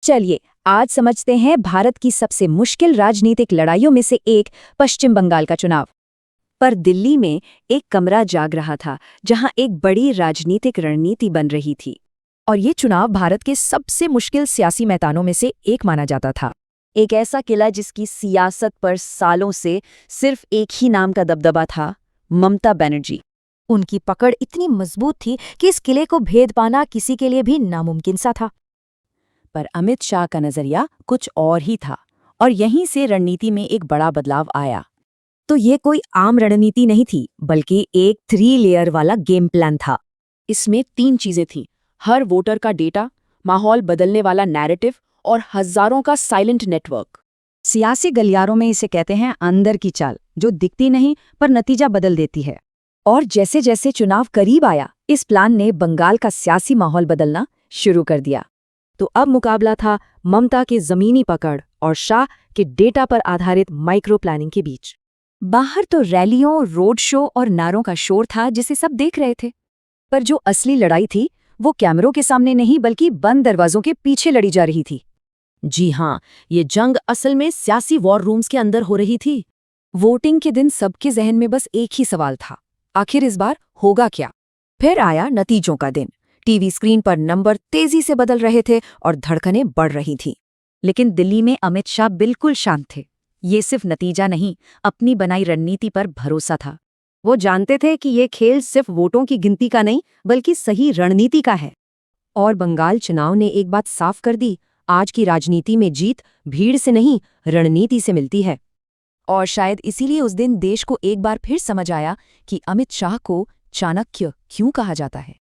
चलिए आज समझते हैं भारत की सबसे मुश्किल राजनीतिक लड़ाइयों में से एक पश्चिम बंगाल का चुनाव। पर दिल्ली में एक कमरा जाग रहा था जहां एक बड़ी राजनीतिक रणनीति बन रही थी। और ये चुनाव भारत के सबसे मुश्किल सियासी मैदानों में से एक माना जाता था। एक ऐसा किला जिसकी सियासत पर सालों से सिर्फ एक ही नाम का दबदबा था, ममता बनर्जी। उनकी पकड़ इतनी मजबूत थी कि इस किले को भेद पाना किसी के लिए भी नामुमकिन सा था। पर अमित शाह का नजरिया कुछ और ही था, और यहीं से रणनीति में एक बड़ा बदलाव आया। तो ये कोई आम रणनीति नहीं थी, बल्कि एक 3 लेयर वाला गेम प्लान था। इसमें 3 चीजें थीं: हर वोटर का डेटा, माहौल बदलने वाला नैरेटिव और हजारों का साइलेंट नेटवर्क। सियासी गलियारों में इसे कहते हैं अंदर की चाल, जो दिखती नहीं पर नतीजा बदल देती है। और जैसे जैसे चुनाव करीब आया, इस प्लान ने बंगाल का सियासी माहौल बदलना शुरू कर दिया। तो अब मुकाबला था ममता की जमीनी पकड़ और शाह के डेटा पर आधारित माइक्रो प्लानिंग के बीच। बाहर तो रैलियों, रोड शो और नारों का शोर था जिसे सब देख रहे थे, पर जो असली लड़ाई थी वो कैमरों के सामने नहीं बल्कि बंद दरवाजों के पीछे लड़ी जा रही थी। जी हाँ, ये जंग असल में सियासी वॉर रूम्स के अंदर हो रही थी। वोटिंग के दिन सबके जहन में बस एक ही सवाल था, आखिर इस बार होगा क्या? फिर आया नतीजों का दिन। टीवी स्क्रीन पर नंबर तेजी से बदल रहे थे और धड़कनें बढ़ रही थीं। लेकिन दिल्ली में अमित शाह बिल्कुल शांत थे। ये सिर्फ नतीजा नहीं, अपनी बनाई रणनीति पर भरोसा था। वो जानते थे कि ये खेल सिर्फ वोटों की गिनती का नहीं, बल्कि सही रणनीति का है। और बंगाल चुनाव ने एक बात साफ कर दी, आज की राजनीति में जीत भीड़ से नहीं, रणनीति से मिलती है। और शायद इसीलिए उस दिन देश को एक बार फिर समझ आया कि अमित शाह को चाणक्य क्यों कहा जाता है।